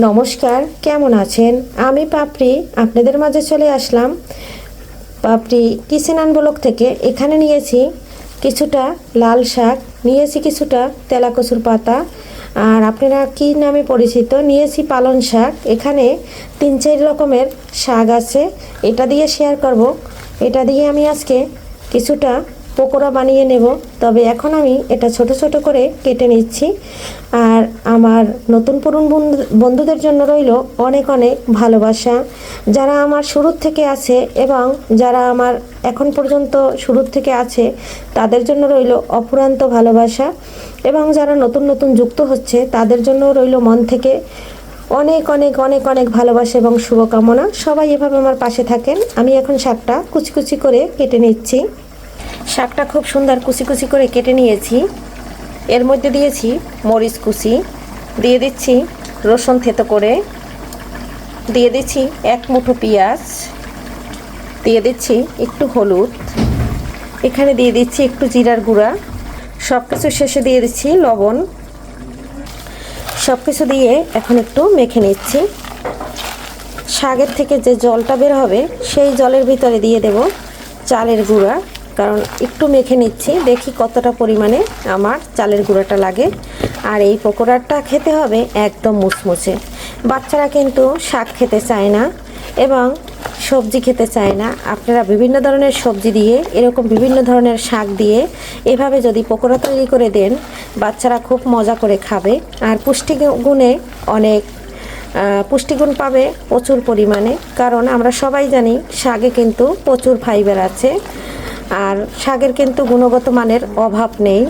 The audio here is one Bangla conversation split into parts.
নমস্কার, কেমন আছেন? আমি পাপড়ি আপনাদের মাঝে চলে আসলাম পাপড়ি কিচেন অ্যান্ড ব্লগ থেকে। এখানে নিয়েছি কিছুটা লাল শাক, নিয়েছি কিছুটা তেলাকসুর পাতা, আর আপনারা কি নামে পরিচিত নিয়েছি পালং শাক। এখানে 3-4 রকমের শাক আছে, এটা দিয়ে শেয়ার করব। এটা দিয়ে আমি আজকে কিছুটা পকোড়া বানিয়ে নেব। তবে এখন আমি এটা ছোট ছোট করে কেটে নিচ্ছি। আর আমার নতুন পুরনো বন্ধুদের জন্য রইল অনেক অনেক ভালোবাসা, যারা আমার শুরুর থেকে আছে এবং যারা আমার এখন পর্যন্ত শুরুর থেকে আছে তাদের জন্য রইল অফুরন্ত ভালোবাসা, এবং যারা নতুন নতুন যুক্ত হচ্ছে তাদের জন্য রইল মন থেকে অনেক অনেক অনেক অনেক ভালোবাসা এবং শুভকামনা। সবাই এভাবে আমার পাশে থাকেন। আমি এখন শাকটা কুচি কুচি করে কেটে নিচ্ছি। শাকটা খুব সুন্দর কুচি কুচি করে কেটে নিয়েছি। এর মধ্যে দিয়েছি মরিচ কুচি, দিয়ে দিচ্ছি রসুন থেতো করে, দিয়ে দিচ্ছি 1 মুঠো পেঁয়াজ, দিয়ে দিচ্ছি একটু হলুদ, এখানে দিয়ে দিচ্ছি একটু জিরার গুঁড়া, সব কিছু শেষে দিয়ে দিচ্ছি লবণ। সব কিছু দিয়ে এখন একটু মেখে নিচ্ছি। শাকের থেকে যে জলটা বের হবে সেই জলের ভিতরে দিয়ে দেব চালের গুঁড়া, কারণ একটু মেখে নিচ্ছি, দেখি কতটা পরিমাণে আমার চালের গুঁড়াটা লাগে। আর এই পকোড়াটা খেতে হবে একদম মুচমুচে। বাচ্চারা কিন্তু শাক খেতে চায় না এবং সবজি খেতে চায় না। আপনারা বিভিন্ন ধরনের সবজি দিয়ে, এরকম বিভিন্ন ধরনের শাক দিয়ে এভাবে যদি পকোড়া তৈরি করে দেন, বাচ্চারা খুব মজা করে খাবে। আর পুষ্টিগুণে অনেক পুষ্টিগুণ পাবে প্রচুর পরিমাণে, কারণ আমরা সবাই জানি শাকে কিন্তু প্রচুর ফাইবার আছে। আর শাকের কিন্তু গুণগত মানের অভাব নেই,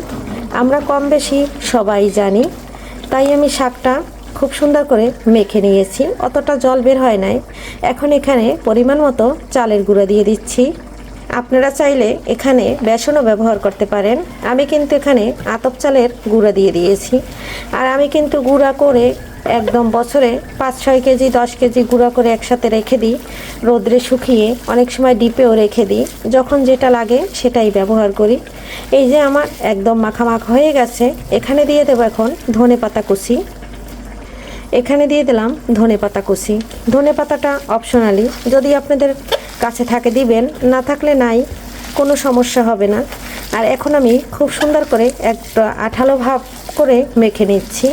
আমরা কম বেশি সবাই জানি। তাই আমি শাকটা খুব সুন্দর করে মেখে নিয়েছি, অতটা জল বের হয় নাই। এখন এখানে পরিমাণ মতো চালের গুঁড়া দিয়ে দিচ্ছি। আপনারা চাইলে এখানে বেসনও ব্যবহার করতে পারেন। আমি কিন্তু এখানে আতপ চালের গুঁড়া দিয়ে দিয়েছি। আর আমি কিন্তু গুঁড়া করে একদম বছরে 5-6 কেজি 10 কেজি গুঁড়া করে একসাথে রেখে দিই, রোদ্রে শুকিয়ে, অনেক সময় ডিপেও রেখে দিই। যখন যেটা লাগে সেটাই ব্যবহার করি। এই যে আমার একদম মাখামাখ হয়ে গেছে, এখানে দিয়ে দেবো এখন ধনেপাতা কুচি। এখানে দিয়ে দিলাম ধনেপাতা কুচি। ধনেপাতাটা অপশনালি, যদি আপনাদের কাছে থাকে দিবেন, না থাকলে নাই, কোনো সমস্যা হবে না। আর এখন আমি খুব সুন্দর করে একটা আঠালো ভাব করে মেখে নিচ্ছি।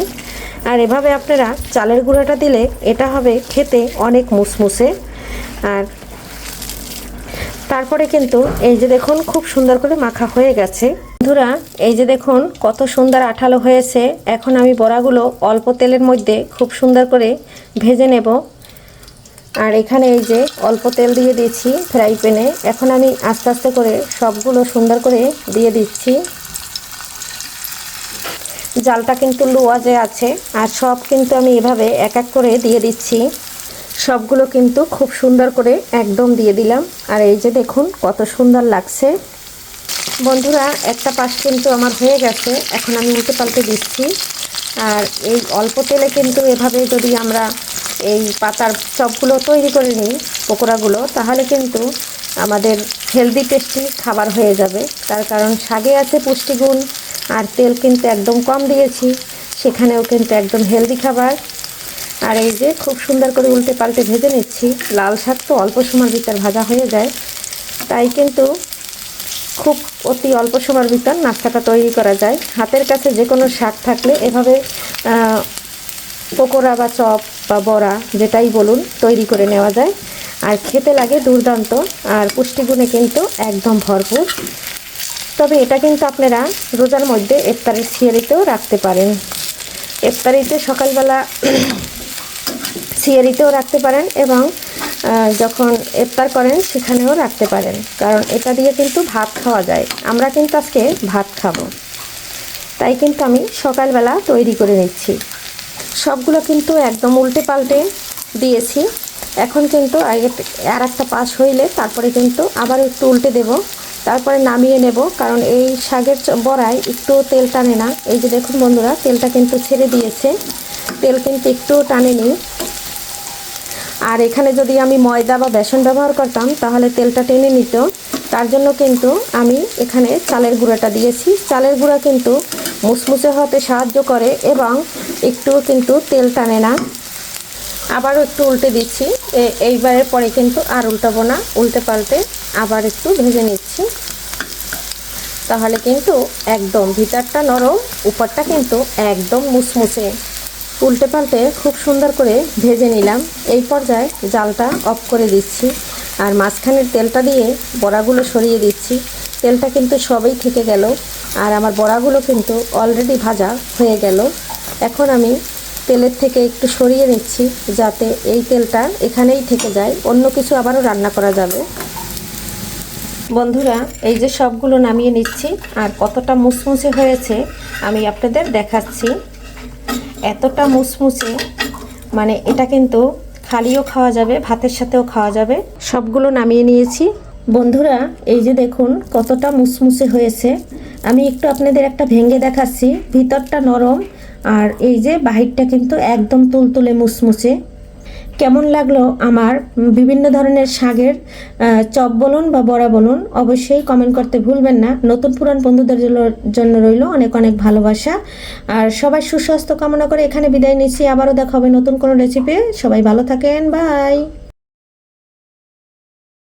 আর এভাবে আপনারা চালের গুঁড়াটা দিলে এটা হবে খেতে অনেক মুসমুসে। আর তারপরে কিন্তু এই যে দেখুন খুব সুন্দর করে মাখা হয়ে গেছে। বন্ধুরা, এই যে দেখুন কত সুন্দর আঠালো হয়েছে। এখন আমি বড়াগুলো অল্প তেলের মধ্যে খুব সুন্দর করে ভেজে নেব। আর এখানে এই যে অল্প তেল দিয়ে দিয়েছি ফ্রাই প্যানে। এখন আমি আস্তে আস্তে করে সবগুলো সুন্দর করে দিয়ে দিচ্ছি। জালটা কিন্তু লো আঁচে আছে। আর সব কিন্তু আমি এভাবে এক এক করে দিয়ে দিচ্ছি। সবগুলো কিন্তু খুব সুন্দর করে একদম দিয়ে দিলাম। আর এই যে দেখুন কত সুন্দর লাগছে। বন্ধুরা, একটা পাশ কিন্তু আমার হয়ে গেছে, এখন আমি উল্টে পাল্টে দিচ্ছি। আর এই অল্প তেলে কিন্তু এভাবে যদি আমরা এই পাতার চপগুলো তৈরি করে নিই, পকোড়াগুলো, তাহলে কিন্তু আমাদের হেলদি টেস্টি খাবার হয়ে যাবে। তার কারণ শাকে আছে পুষ্টিগুণ, আর তেল কিন্তু একদম কম দিয়েছি, সেখানেও কিন্তু একদম হেলদি খাবার। আর এই যে খুব সুন্দর করে উল্টে পাল্টে ভেজে নিচ্ছি। লাল শাক তো অল্প সময়ের ভিতর ভাজা হয়ে যায়, তাই কিন্তু খুব অতি অল্প সময়ের ভিতর নাস্তাটা তৈরি করা যায়। হাতের কাছে যে কোনো শাক থাকলে এভাবে পকোড়া বা চপ বা বড়া যেটাই বলুন তৈরি করে নেওয়া যায়। আর খেতে লাগে দুর্দান্ত, আর পুষ্টিগুণে কিন্তু একদম ভরপুর। তবে এটা কিন্তু আপনারা রোজার মধ্যে ইফতারের সিয়ারিতেও রাখতে পারেন। ইফতারিতে সকালবেলা সিয়ারিতেও রাখতে পারেন, এবং যখন ইফতার করেন সেখানেও রাখতে পারেন, কারণ এটা দিয়ে কিন্তু ভাত খাওয়া যায়। আমরা কিন্তু আজকে ভাত খাবো, তাই কিন্তু আমি সকালবেলা তৈরি করে নিচ্ছি। সবগুলো কিন্তু একদম উল্টে পাল্টে দিয়েছি। এখন কিন্তু আর একটা পাশ হইলে তারপরে কিন্তু আবার একটু উল্টে দেব, তারপরে নামিয়ে নেব, কারণ এই শাকের বড়ায় একটু তেল টানে না। এই যে দেখুন বন্ধুরা, তেলটা কিন্তু ছেড়ে দিয়েছে, তেল কিন্তু একটু টানেনি। আর এখানে যদি আমি ময়দা বা বেসন ব্যবহার করতাম তাহলে তেলটা টেনে নিত। তার জন্য কিন্তু আমি এখানে চালের গুঁড়াটা দিয়েছি। চালের গুঁড়া কিন্তু মুসমুসে হতে সাহায্য করে এবং একটু কিন্তু তেল টানে না। আবারও একটু উল্টে দিচ্ছি। এইবারের পরে কিন্তু আর উল্টাবো না, উল্টে পাল্টে আবার একটু ভেজে নিচ্ছি। তাহলে কিন্তু একদম ভিতরটা নরম, উপরটা কিন্তু একদম মুসমুসে। উল্টে পাল্টে খুব সুন্দর করে ভেজে নিলাম। এই পর্যায়ে জালটা অফ করে দিচ্ছি আর মাঝখানের তেলটা দিয়ে বড়াগুলো সরিয়ে দিচ্ছি। তেলটা কিন্তু সবেই থেকে গেল আর আমার বড়াগুলো কিন্তু অলরেডি ভাজা হয়ে গেল। এখন আমি তেলের থেকে একটু সরিয়ে নিচ্ছি যাতে এই তেলটা এখানেই থেকে যায়, অন্য কিছু আবারও রান্না করা যাবে। বন্ধুরা, এই যে সবগুলো নামিয়ে নিচ্ছি আর কতটা মুসমুসে হয়েছে আমি আপনাদের দেখাচ্ছি। এতটা মুসমুসে, মানে এটা কিন্তু খালিও খাওয়া যাবে, ভাতের সাথেও খাওয়া যাবে। সবগুলো নামিয়ে নিয়েছি। বন্ধুরা, এই যে দেখুন কতটা মুসমুসে হয়েছে। আমি একটু আপনাদের একটা ভেঙে দেখাচ্ছি। ভিতরটা নরম আর এই যে বাহিরটা কিন্তু একদম তুলতুলে মুসমুসে। কেমন লাগলো আমার বিভিন্ন ধরনের শাকের চপ বলুন বা বড়া বলুন, অবশ্যই কমেন্ট করতে ভুলবেন না। নতুন পুরান বন্ধুদের জন্য রইল অনেক অনেক ভালোবাসা আর সবাই সুস্বাস্থ্য কামনা করে এখানে বিদায় নিচ্ছি। আবারও দেখা হবে নতুন কোনো রেসিপি। সবাই ভালো থাকেন, বাই।